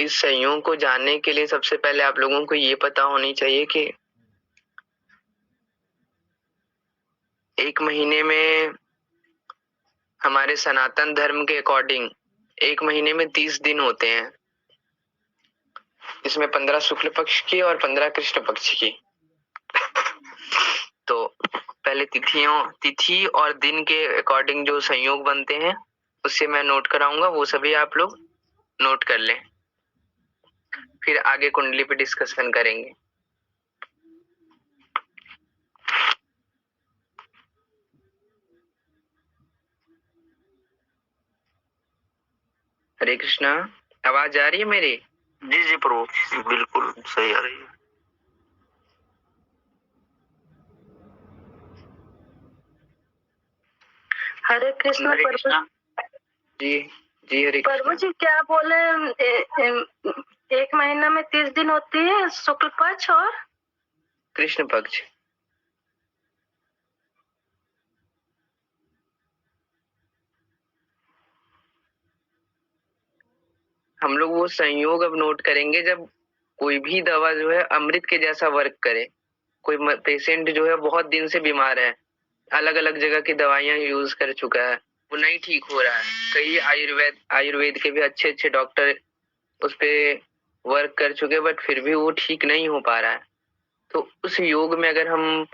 इस संयोग को जानने के लिए सबसे पहले आप लोगों को ये पता होनी चाहिए कि एक महीने में हमारे सनातन धर्म के अकॉर्डिंग एक महीने में 30 दिन होते हैं, इसमें 15 शुक्ल पक्ष की और 15 कृष्ण पक्ष की। तो पहले तिथि और दिन के अकॉर्डिंग जो संयोग बनते हैं उससे मैं नोट कराऊंगा, वो सभी आप लोग नोट कर लें, फिर आगे कुंडली पे डिस्कशन करेंगे। हरे कृष्णा। आवाज आ रही है मेरी? जी जी प्रभु, बिल्कुल सही आ रही है। हरे कृष्ण प्रभु जी जी। हरे प्रभु जी, क्या बोले? एक महीना में 30 दिन होती है, शुक्ल पक्ष और कृष्ण पक्ष। हम लोग वो संयोग अब नोट करेंगे जब कोई भी दवा जो है अमृत के जैसा वर्क करे। कोई पेशेंट जो है बहुत दिन से बीमार है, अलग अलग जगह की दवाइयां यूज कर चुका है, वो नहीं ठीक हो रहा है। कई आयुर्वेद के भी अच्छे अच्छे डॉक्टर उस पे वर्क कर चुके, बट फिर भी वो ठीक नहीं हो पा रहा है। तो उस योग में अगर हम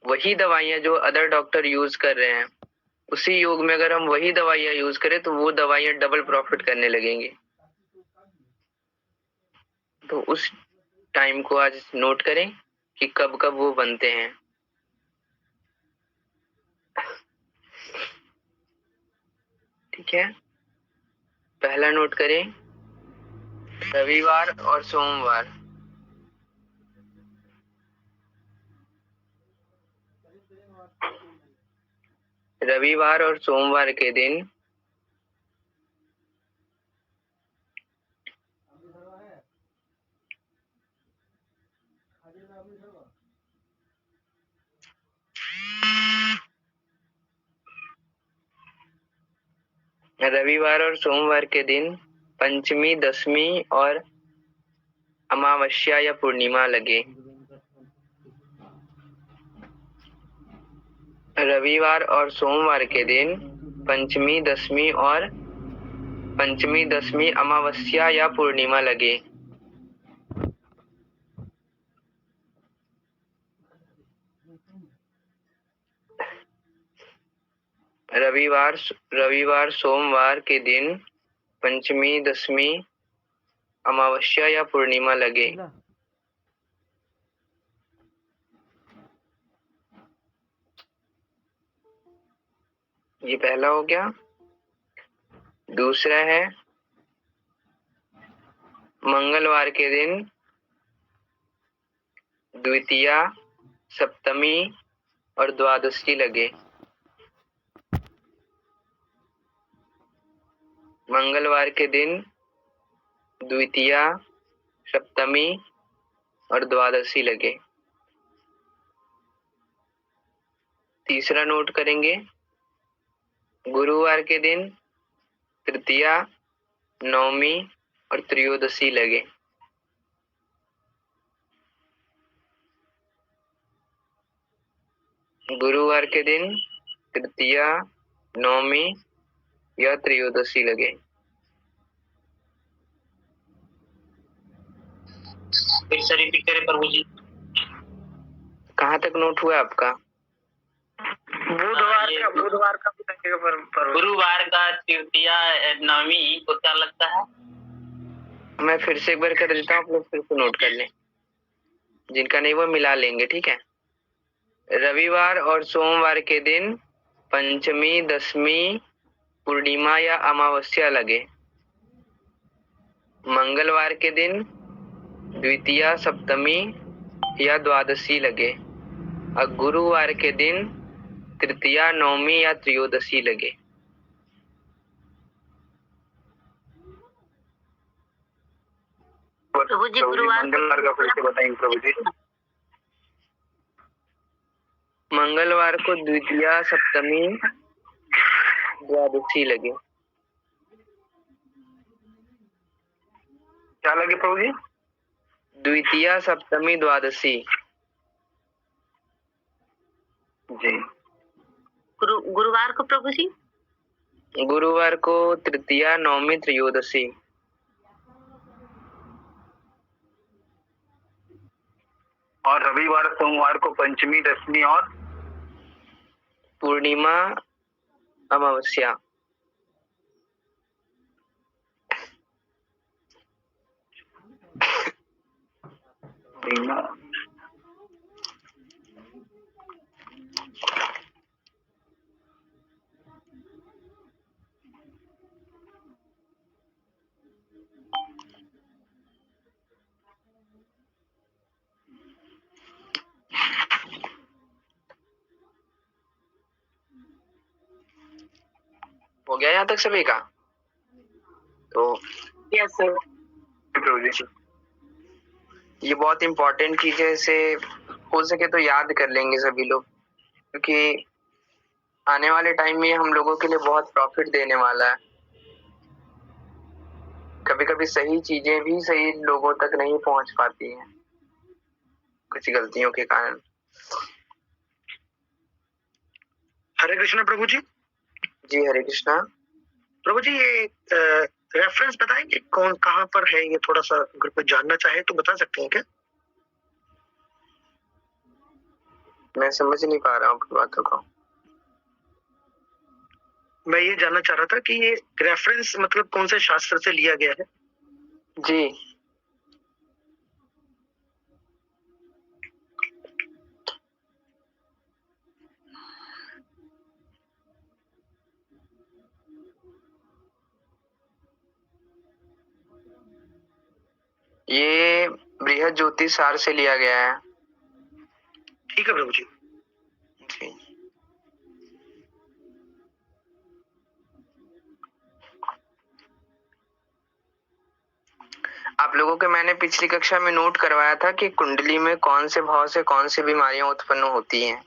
वही दवाइयां जो अदर डॉक्टर यूज कर रहे हैं, उसी योग में अगर हम वही दवाइयां यूज करें तो वो दवाइयां डबल प्रॉफिट करने लगेंगी। तो उस टाइम को आज नोट करें कि कब कब वो बनते हैं। ठीक है, पहला नोट करें, रविवार और सोमवार। रविवार और सोमवार के दिन रविवार और सोमवार के दिन पंचमी, दसवीं और अमावस्या या पूर्णिमा लगे। रविवार और सोमवार के दिन पंचमी, दसवीं, अमावस्या या पूर्णिमा लगे। रविवार सोमवार के दिन पंचमी, दसवीं, अमावस्या या पूर्णिमा लगे। ये पहला हो गया। दूसरा है मंगलवार के दिन द्वितीया, सप्तमी और द्वादशी लगे। मंगलवार के दिन द्वितीया, सप्तमी और द्वादशी लगे। तीसरा नोट करेंगे, गुरुवार के दिन तृतीया, नवमी और त्रयोदशी लगे। गुरुवार के दिन तृतीया, नवमी या त्रयोदशी लगे। फिर से रिपीट करें प्रभु जी। कहाँ तक नोट हुआ आपका? बुधवार का गुरुवार का तृतीया, नवमी को क्या लगता है? मैं फिर से एक बार कर देता हूँ, आप लोग फिर से नोट कर लें, जिनका नहीं वो मिला लेंगे। ठीक है, रविवार और सोमवार के दिन पंचमी, दसवीं, पूर्णिमा या अमावस्या लगे। मंगलवार के दिन द्वितीया, सप्तमी या द्वादशी लगे। और गुरुवार के दिन तृतीया, नवमी या त्रयोदशी लगे। प्रभु जी, मंगलवार का फिर से बताएंगे प्रभु जी। मंगलवार को द्वितीया, सप्तमी, द्वादशी लगे। क्या लगे प्रभु जी? द्वितीया सप्तमी द्वादशी जी। गुरुवार को प्रभु जी? गुरुवार को तृतीया नवमी त्रयोदशी। और रविवार सोमवार को पंचमी दशमी और पूर्णिमा अमावस्या। हो गया यहाँ तक सभी का? तो यस सर प्रभु जी। ये बहुत इंपॉर्टेंट चीज है, इसे हो सके तो याद कर लेंगे सभी लोग, क्योंकि आने वाले टाइम में हम लोगों के लिए बहुत प्रॉफिट देने वाला है। कभी कभी सही चीजें भी सही लोगों तक नहीं पहुंच पाती हैं कुछ गलतियों के कारण। हरे कृष्णा प्रभु जी। जी हरे कृष्णा। प्रभु जी ये रेफरेंस बताएंगे कौन कहाँ पर है, ये थोड़ा सा अगर कोई जानना चाहे तो बता सकते हैं क्या? मैं समझ नहीं पा रहा हूँ आपकी बातों को। मैं ये जानना चाह रहा था कि ये रेफरेंस मतलब कौन से शास्त्र से लिया गया है? जी ये बृहद ज्योतिष सार से लिया गया है। ठीक है प्रभु जी। जी आप लोगों के मैंने पिछली कक्षा में नोट करवाया था कि कुंडली में कौन से भाव से कौन सी बीमारियां उत्पन्न होती हैं।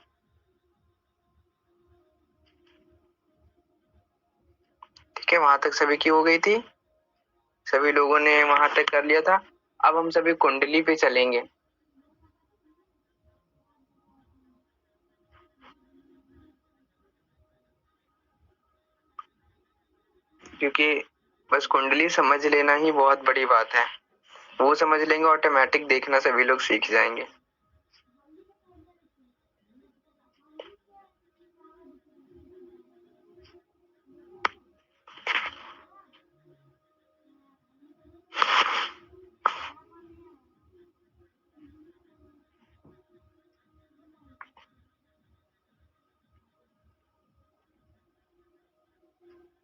ठीक है, वहां तक सभी की हो गई थी, सभी लोगों ने वहां तक कर लिया था। अब हम सभी कुंडली पे चलेंगे। क्योंकि बस कुंडली समझ लेना ही बहुत बड़ी बात है। वो समझ लेंगे, ऑटोमेटिक देखना सभी लोग सीख जाएंगे।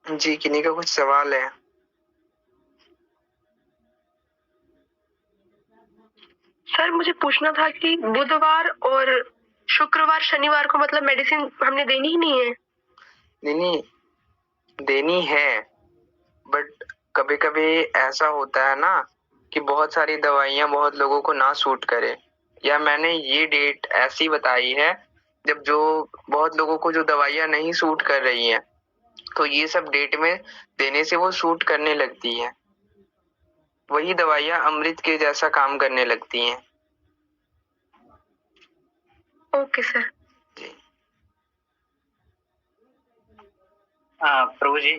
जी किन्हीं का कुछ सवाल है? सर मुझे पूछना था कि बुधवार और शुक्रवार शनिवार को मतलब मेडिसिन हमने देनी ही नहीं है? नहीं देनी है, बट कभी कभी ऐसा होता है ना कि बहुत सारी दवाइयां बहुत लोगों को ना सूट करे, या मैंने ये डेट ऐसी बताई है जब जो बहुत लोगों को जो दवाइयां नहीं सूट कर रही हैं, तो ये सब डेट में देने से वो सूट करने लगती है। वही दवाइयां अमृत के जैसा काम करने लगती हैं। Okay sir. प्रभु जी।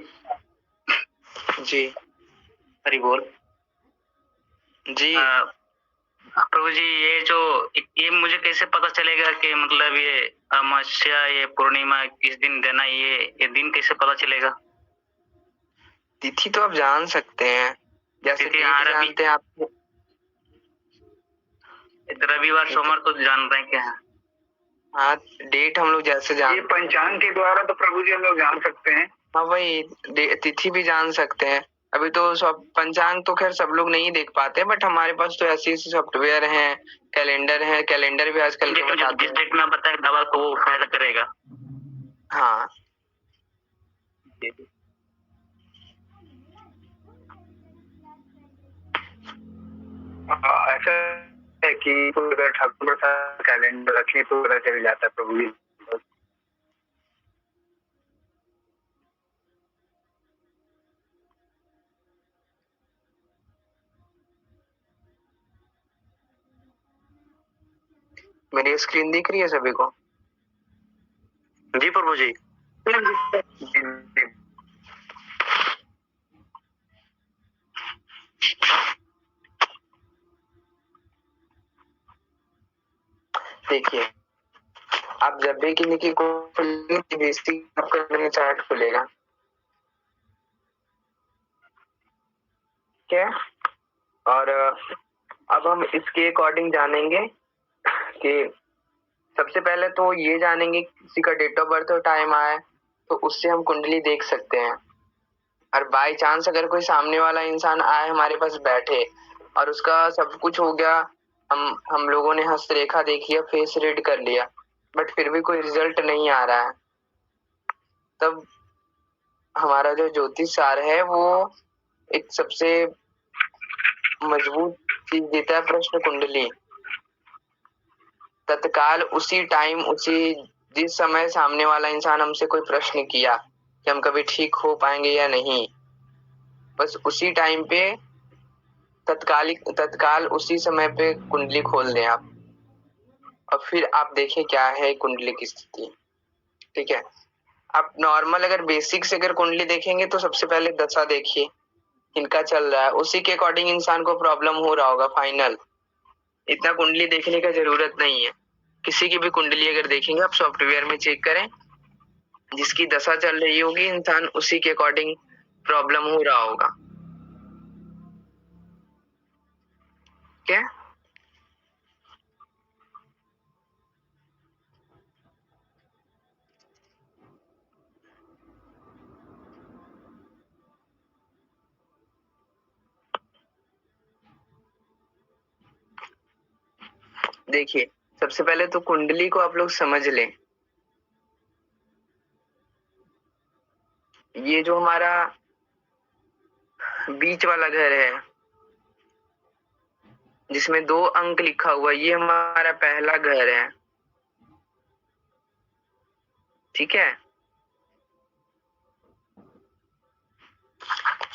जी हरि बोल। जी प्रभु जी ये मुझे कैसे पता चलेगा कि मतलब ये अमावस्या ये पूर्णिमा किस दिन देना, ये दिन कैसे पता चलेगा? तिथि तो आप जान सकते हैं, जैसे तिथि डेट जानते हैं आप। रविवार सोमवार तो जान रहे हैं क्या? हाँ, डेट हम लोग जैसे ये जान, पंचांग के द्वारा तो प्रभु जी हम लोग जान सकते हैं। हाँ वही तिथि भी जान सकते हैं। अभी तो सब पंचांग तो खैर सब लोग नहीं देख पाते, बट हमारे पास तो ऐसी ऐसी सॉफ्टवेयर हैं, कैलेंडर है, कैलेंडर भी आजकल के बताते जिस डेट में बताए दवा को वो फायदा करेगा। हाँ ऐसा है कि अगर ठाकुर प्रसाद कैलेंडर रखें तो पता चल जाता है प्रभु जी। मेरी स्क्रीन दिख रही है सभी को? जी प्रभु जी। देखिए, आप जब भी किसी की बेसिक आपका चार्ट खुलेगा, ठीक है? और अब हम इसके अकॉर्डिंग जानेंगे कि सबसे पहले तो ये जानेंगे किसी का डेट ऑफ बर्थ और टाइम आया तो उससे हम कुंडली देख सकते हैं। और बाय चांस अगर कोई सामने वाला इंसान आए हमारे पास बैठे और उसका सब कुछ हो गया, हम लोगों ने हस्तरेखा देखी है, फेस रीड कर लिया, बट फिर भी कोई रिजल्ट नहीं आ रहा है, तब हमारा जो ज्योतिष सार है वो एक सबसे मजबूत चीज देता है, प्रश्न कुंडली। तत्काल उसी टाइम जिस समय सामने वाला इंसान हमसे कोई प्रश्न किया कि हम कभी ठीक हो पाएंगे या नहीं, बस उसी टाइम पे तत्काल उसी समय पे कुंडली खोल दें आप, और फिर आप देखें क्या है कुंडली की स्थिति। ठीक है, आप नॉर्मल अगर बेसिक से अगर कुंडली देखेंगे तो सबसे पहले दशा देखिए इनका चल रहा है, उसी के अकॉर्डिंग इंसान को प्रॉब्लम हो रहा होगा फाइनल। इतना कुंडली देखने का जरूरत नहीं है। किसी की भी कुंडली अगर देखेंगे आप सॉफ्टवेयर में चेक करें, जिसकी दशा चल रही होगी इंसान उसी के अकॉर्डिंग प्रॉब्लम हो रहा होगा। क्या देखिए, सबसे पहले तो कुंडली को आप लोग समझ लें। ये जो हमारा बीच वाला घर है जिसमें 2 अंक लिखा हुआ, ये हमारा पहला घर है। ठीक है,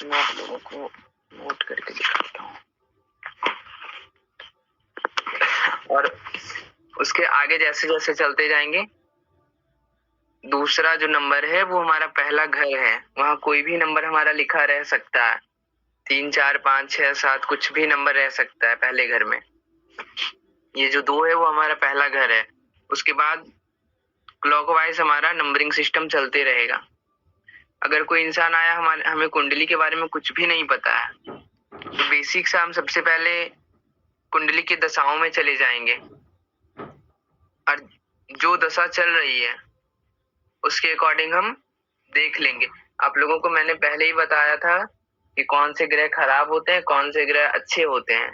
मैं आप लोगों को नोट करके दिखाता हूँ। और उसके आगे जैसे जैसे चलते जाएंगे, दूसरा जो नंबर है वो हमारा पहला घर है, वहां कोई भी नंबर हमारा लिखा रह सकता है, 3 4 5 6 7 कुछ भी नंबर रह सकता है पहले घर में। ये जो 2 है वो हमारा पहला घर है। उसके बाद क्लॉकवाइज हमारा नंबरिंग सिस्टम चलते रहेगा। अगर कोई इंसान आया, हमें कुंडली के बारे में कुछ भी नहीं पता है, तो बेसिक से हम सबसे पहले कुंडली की दशाओं में चले जाएंगे और जो दशा चल रही है उसके अकॉर्डिंग हम देख लेंगे। आप लोगों को मैंने पहले ही बताया था कि कौन से ग्रह खराब होते हैं, कौन से ग्रह अच्छे होते हैं,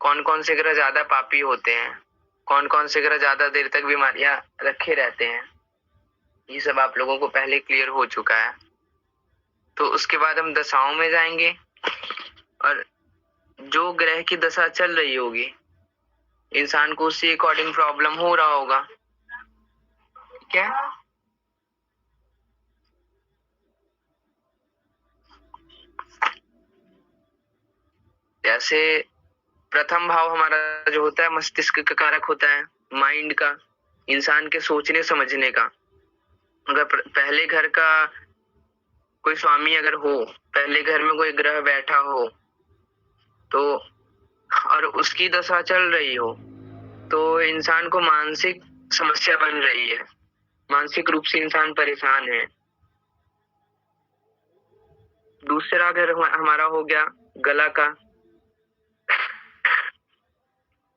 कौन कौन से ग्रह ज्यादा पापी होते हैं, कौन कौन से ग्रह ज्यादा देर तक बीमारियां रखे रहते हैं। ये सब आप लोगों को पहले क्लियर हो चुका है। तो उसके बाद हम दशाओं में जाएंगे और जो ग्रह की दशा चल रही होगी इंसान को उसी अकॉर्डिंग प्रॉब्लम हो रहा होगा। ठीक है, जैसे प्रथम भाव हमारा जो होता है मस्तिष्क का कारक होता है, माइंड का, इंसान के सोचने समझने का। अगर पहले घर का कोई स्वामी अगर हो, पहले घर में कोई ग्रह बैठा हो तो, और उसकी दशा चल रही हो, तो इंसान को मानसिक समस्या बन रही है, मानसिक रूप से इंसान परेशान है। दूसरा घर हमारा हो गया गला का।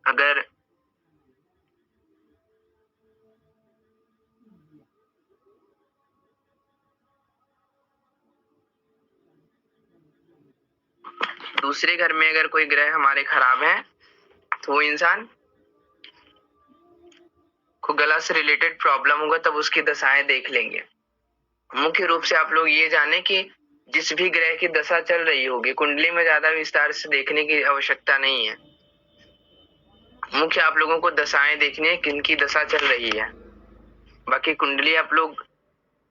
अगर दूसरे घर में अगर कोई ग्रह हमारे खराब है तो वो इंसान को गला से रिलेटेड प्रॉब्लम होगा, तब उसकी दशाएं देख लेंगे। मुख्य रूप से आप लोग ये जाने कि जिस भी ग्रह की दशा चल रही होगी, कुंडली में ज्यादा विस्तार से देखने की आवश्यकता नहीं है। मुख्य आप लोगों को दशाएं देखनी है, किनकी दशा चल रही है। बाकी कुंडली आप लोग,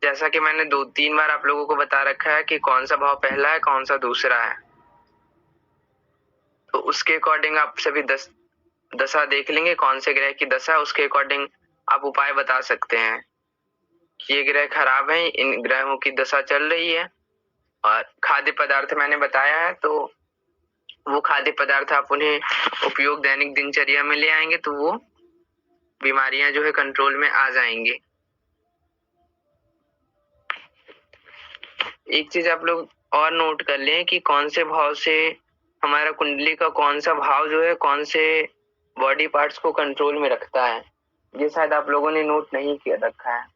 जैसा कि मैंने 2-3 बार आप लोगों को बता रखा है कि कौन सा भाव पहला है, कौन सा दूसरा है, तो उसके अकॉर्डिंग आप सभी दशा देख लेंगे, कौन से ग्रह की दशा, उसके अकॉर्डिंग आप उपाय बता सकते हैं कि ये ग्रह खराब है, इन ग्रहों की दशा चल रही है। और खाद्य पदार्थ मैंने बताया है, तो वो खाद्य पदार्थ आप उन्हें उपयोग दैनिक दिनचर्या में ले आएंगे तो वो बीमारियां जो है कंट्रोल में आ जाएंगे। एक चीज आप लोग और नोट कर लें कि कौन से भाव से हमारा कुंडली का कौन सा भाव जो है कौन से बॉडी पार्ट्स को कंट्रोल में रखता है, ये शायद आप लोगों ने नोट नहीं किया रखा है।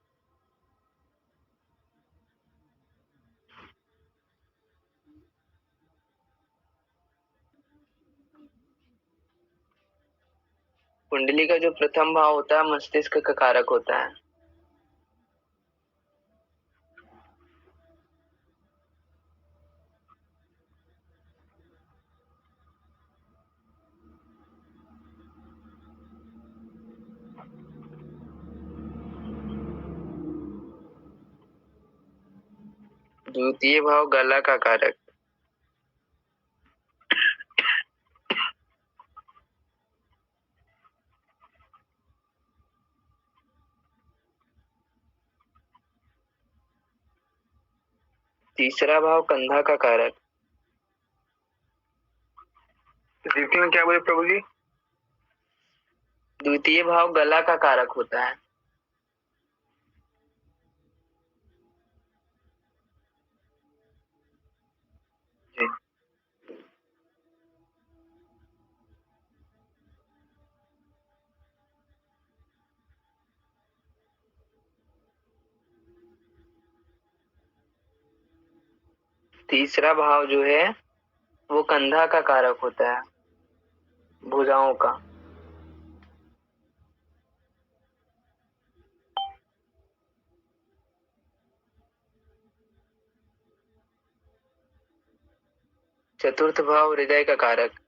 कुंडली का जो प्रथम भाव होता है मस्तिष्क का कारक होता है। द्वितीय भाव गला का कारक। तीसरा भाव कंधा का कारक। द्वितीय में क्या बोले प्रभु जी? द्वितीय भाव गला का कारक होता है। जी। तीसरा भाव जो है वो कंधा का कारक होता है, भुजाओं का। चतुर्थ भाव हृदय का कारक।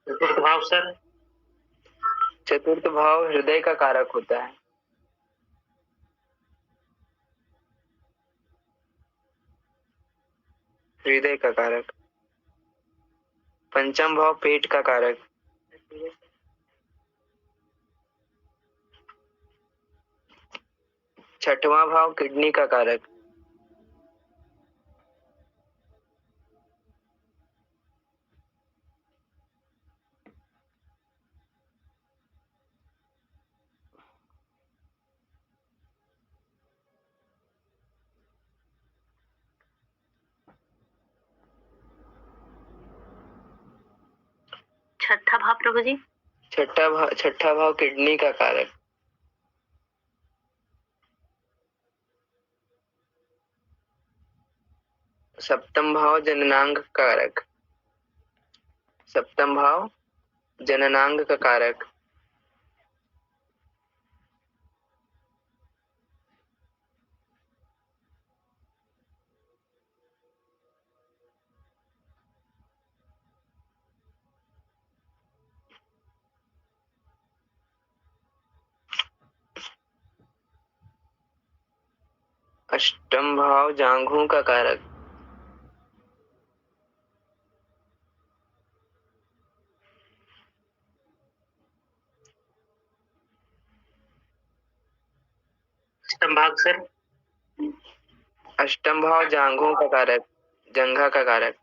चतुर्थ भाव सर? चतुर्थ भाव हृदय का कारक होता है। हृदय का कारक। पंचम भाव पेट का कारक। छठवां भाव किडनी का कारक। छठा भाव प्रभु जी? छठा भाव किडनी का कारक। सप्तम भाव जननांग का कारक। सप्तम भाव जननांग का कारक। अष्टम भाव जांघों का कारक। अष्टम भाग सर? अष्टम भाव जांघों का कारक, जंघा का कारक।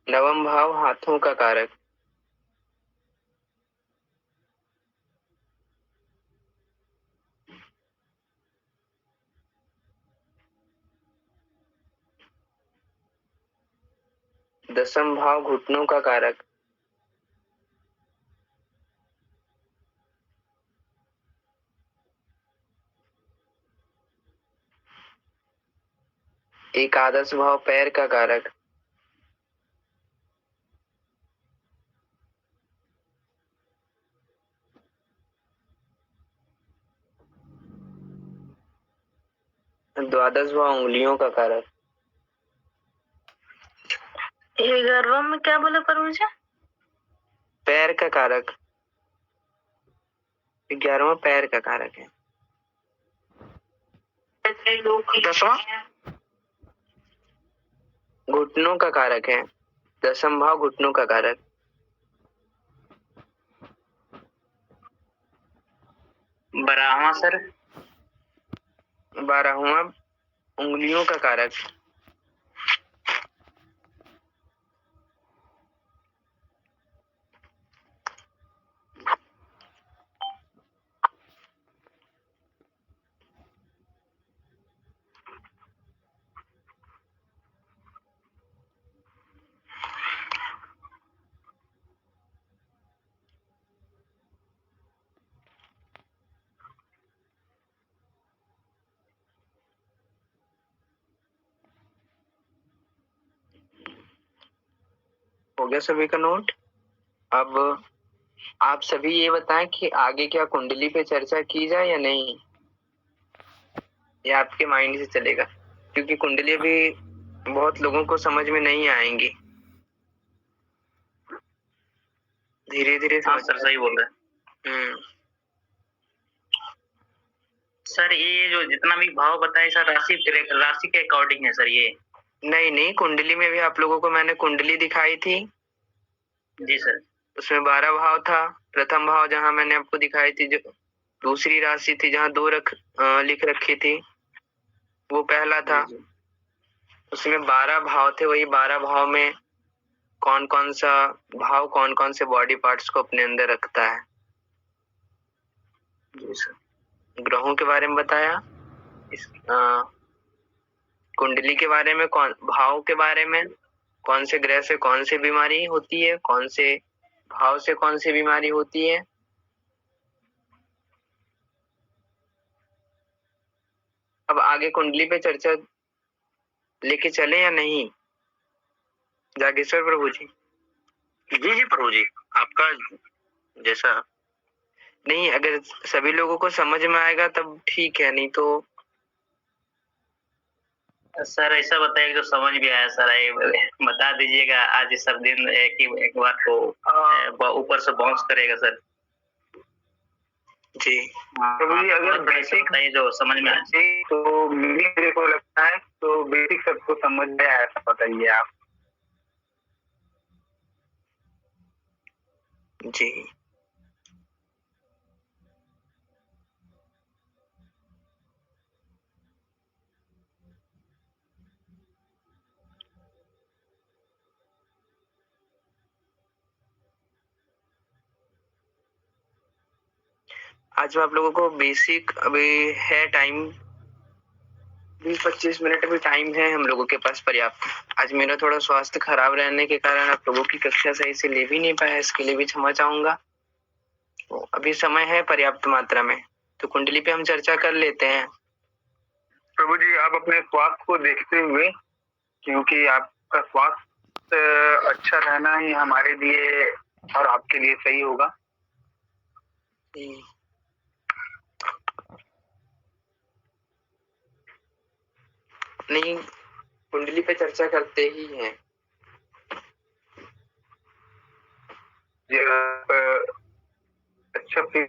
नवम भाव हाथों का कारक। दसम भाव घुटनों का कारक। एकादश भाव पैर का कारक। द्वादश भाव उंगलियों का कारक। 11वां में क्या बोला प्रभु जी? पैर का कारक। 11वां पैर का कारक है। 10वां घुटनों का कारक है। 10वां भाव घुटनों का कारक। 12वां सर। 12वां उंगलियों का कारक। हो गया सभी का नोट। अब आप सभी ये बताएं कि आगे क्या कुंडली पे चर्चा की जाए या नहीं, या आपके माइंड से चलेगा, क्योंकि कुंडली भी बहुत लोगों को समझ में नहीं आएंगी। धीरे धीरे हाँ सर सही बोल रहे हैं। सर ये जो जितना भी भाव बताए सर राशि के अकॉर्डिंग है सर ये? नहीं, कुंडली में भी आप लोगों को मैंने कुंडली दिखाई थी। जी सर। उसमें 12 भाव था। प्रथम भाव जहां मैंने आपको दिखाई थी, जो दूसरी राशि थी जहां 2 लिख रखी थी, वो पहला था। उसमें 12 भाव थे। वही 12 भाव में कौन कौन सा भाव कौन कौन से बॉडी पार्ट्स को अपने अंदर रखता है। जी सर। ग्रहों के बारे में बताया, इस कुंडली के बारे में, कौन भाव के बारे में, कौन से ग्रह से कौन सी बीमारी होती है, कौन से भाव से कौन सी बीमारी होती है। अब आगे कुंडली पे चर्चा लेके चले या नहीं, जागेश्वर प्रभु जी? जी जी प्रभु जी, आपका जैसा। नहीं, अगर सभी लोगों को समझ में आएगा तब ठीक है, नहीं तो सर ऐसा बताइए जो समझ भी आया सर, बता दीजिएगा। आज सब दिन एक बार तो ऊपर से बाउंस करेगा सर। जी। प्रभु जी अगर बेसिक बताइए जो समझ में आए तो मेरे को लगता है तो बेसिक सबको समझ में आया, ऐसा बताइए आप। जी। आज मैं आप लोगों को बेसिक, अभी है टाइम 20-25 मिनट अभी टाइम है हम लोगों के पास पर्याप्त। आज मेरा थोड़ा स्वास्थ्य खराब रहने के कारण आप लोगों की कक्षा सही से ले भी नहीं पाया, इसके लिए भी क्षमा चाहूंगा। तो अभी समय है पर्याप्त मात्रा में, तो कुंडली पे हम चर्चा कर लेते हैं। प्रभु जी आप अपने स्वास्थ्य को देखते हुए, क्योंकि आपका स्वास्थ्य अच्छा रहना ही हमारे लिए और आपके लिए सही होगा। नहीं, कुंडली पे चर्चा करते ही हैं। अच्छा फिर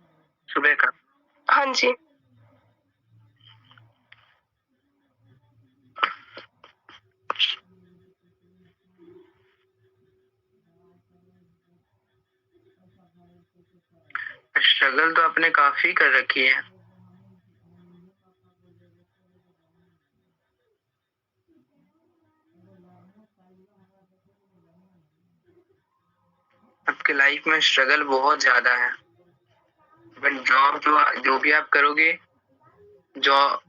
सुबह का। हाँ जी। स्ट्रगल तो आपने काफी कर रखी है। आपके लाइफ में स्ट्रगल बहुत ज्यादा है, बट जॉब जो भी आप करोगे, जॉब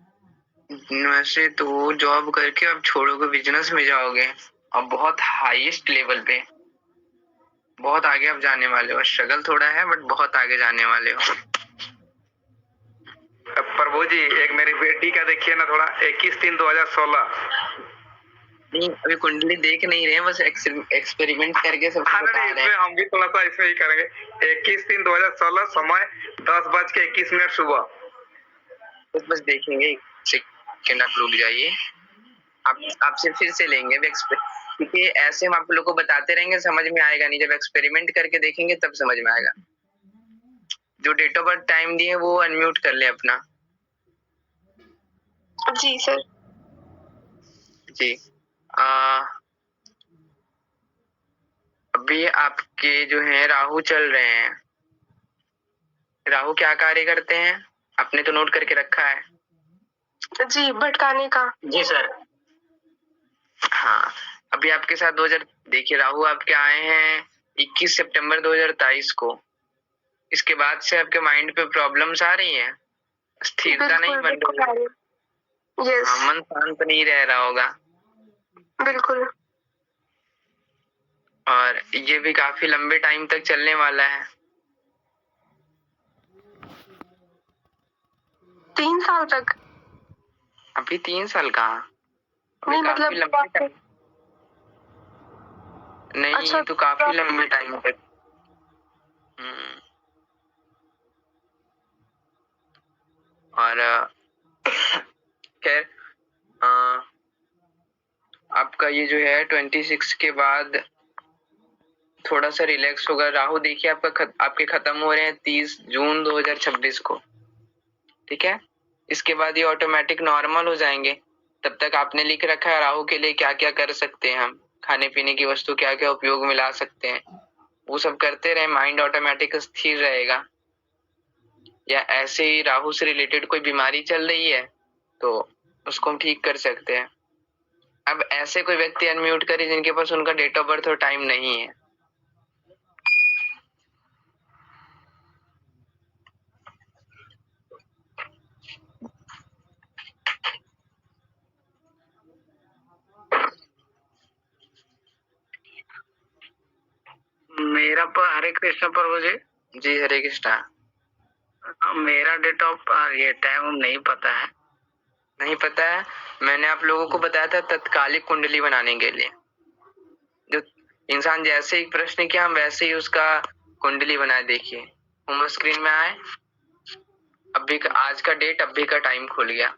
वैसे तो जॉब करके आप छोड़ोगे, बिजनेस में जाओगे और बहुत हाईएस्ट लेवल पे बहुत आगे आप जाने वाले हो। स्ट्रगल थोड़ा है बट बहुत आगे जाने वाले हो। प्रभु जी एक मेरी बेटी का देखिए ना थोड़ा, 21/3/2016। नहीं, अभी कुंडली देख नहीं रहे हैं, बस एक्सपेरिमेंट करके सब हाँ बता नहीं, रहे इसमें हैं। हम भी थोड़ा सा इसमें ही करेंगे। 21/3/2016, समय 10:21 सुबह। बस देखेंगे, एक सेकंड आप रुक जाइए। आप आपसे फिर से लेंगे क्योंकि ऐसे हम आप लोग को बताते रहेंगे, समझ में आएगा नहीं। जब एक्सपेरिमेंट करके देखेंगे तब समझ में आएगा। जो डेट ऑफ बर्थ टाइम दिए वो अनम्यूट कर ले अपना। जी सर। जी। अभी आपके जो है राहु चल रहे हैं। राहु क्या कार्य करते हैं आपने तो नोट करके रखा है? जी, भटकाने का। जी सर। हाँ, अभी आपके साथ 2000 देखिए, राहु आपके आए हैं 21 सितंबर 2023 को। इसके बाद से आपके माइंड पे प्रॉब्लम्स आ रही हैं, स्थिरता नहीं बन रही है। यस। हाँ, मन शांत नहीं रह रहा होगा। बिल्कुल। और ये भी काफी लंबे टाइम तक चलने वाला है। 3 साल तक। अभी 3 साल कहाँ, अभी नहीं काफी लंबे मतलब टाइम। नहीं, अच्छा, तो काफी लंबे टाइम तक। और खैर, आपका ये जो है 26 के बाद थोड़ा सा रिलैक्स होगा। राहु देखिए आपके खत्म हो रहे हैं 30 जून 2026 को, ठीक है। इसके बाद ये ऑटोमेटिक नॉर्मल हो जाएंगे। तब तक आपने लिख रखा है राहु के लिए क्या क्या कर सकते हैं हम, खाने पीने की वस्तु क्या क्या उपयोग में ला सकते हैं, वो सब करते रहे, माइंड ऑटोमेटिक स्थिर रहेगा। या ऐसे ही राहु से रिलेटेड कोई बीमारी चल रही है तो उसको हम ठीक कर सकते हैं। अब ऐसे कोई व्यक्ति अनम्यूट करे जिनके पास उनका डेट ऑफ बर्थ और टाइम नहीं है। मेरा हरे कृष्ण प्रभु जी। जी हरे कृष्णा। मेरा डेट ऑफ ये टाइम नहीं पता है। नहीं पता है? मैंने आप लोगों को बताया था तत्कालिक कुंडली बनाने के लिए। जो इंसान जैसे ही प्रश्न किया हम वैसे ही उसका कुंडली बनाए। देखिए होम स्क्रीन में आए, अभी का आज का डेट, अभी का टाइम खुल गया।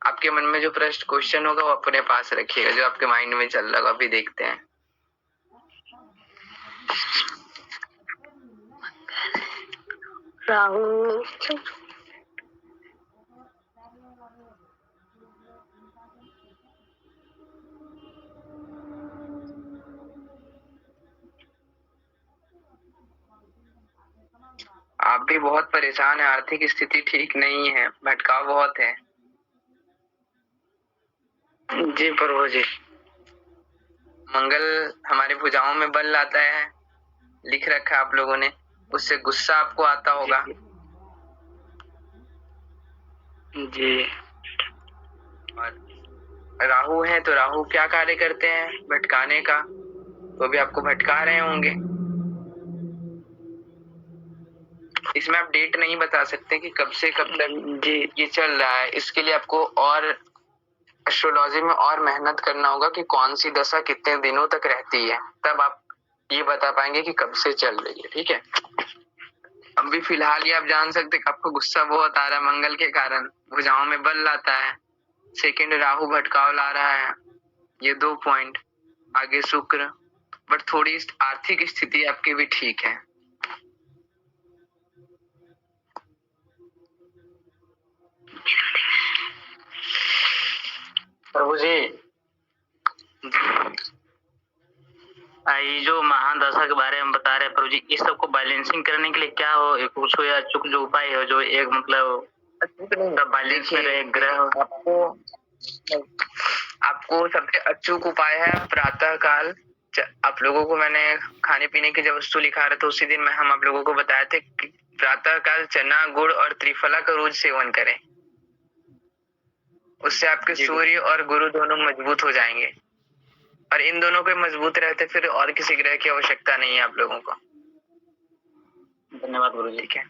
आपके मन में जो प्रश्न क्वेश्चन होगा वो अपने पास रखिएगा, जो आपके माइंड में चल रहा होगा। अभी देखते हैं। राहु। आप भी बहुत परेशान है, आर्थिक स्थिति ठीक नहीं है, भटकाव बहुत है। जी प्रभु जी। मंगल हमारे भुजाओं में बल लाता है, लिख रखा है आप लोगों ने। उससे गुस्सा आपको आता होगा। जी। और राहु है तो राहु क्या कार्य करते हैं, भटकाने का। तो भी आपको भटका रहे होंगे। इसमें आप डेट नहीं बता सकते कि कब से कब तक जी ये चल रहा है। इसके लिए आपको और एस्ट्रोलॉजी में और मेहनत करना होगा कि कौन सी दशा कितने दिनों तक रहती है, तब आप ये बता पाएंगे कि कब से चल रही है, ठीक है। अभी फिलहाल ये आप जान सकते कि आपको गुस्सा बहुत आ रहा है मंगल के कारण, भुजाओं में बल लाता है। सेकंड, राहु भटकाव ला रहा है, ये 2 पॉइंट। आगे शुक्र, बट थोड़ी आर्थिक स्थिति आपकी भी ठीक है। प्रभु जी ये जो महादशा के बारे में बता रहे हैं प्रभु जी, इस सबको बैलेंसिंग करने के लिए क्या हो कुछ हो या अचूक जो उपाय हो जो एक मतलब बैलेंस में रहे ग्रह आपको सबसे अचूक उपाय है प्रातः काल। आप लोगों को मैंने खाने पीने की जब वस्तु लिखा रहा था उसी दिन में हम आप लोगों को बताए थे कि प्रातः काल चना गुड़ और त्रिफला का रोज सेवन करें। उससे आपके सूर्य और गुरु दोनों मजबूत हो जाएंगे और इन दोनों के मजबूत रहते फिर और किसी ग्रह की आवश्यकता नहीं है आप लोगों को। धन्यवाद गुरु जी। ठीक है।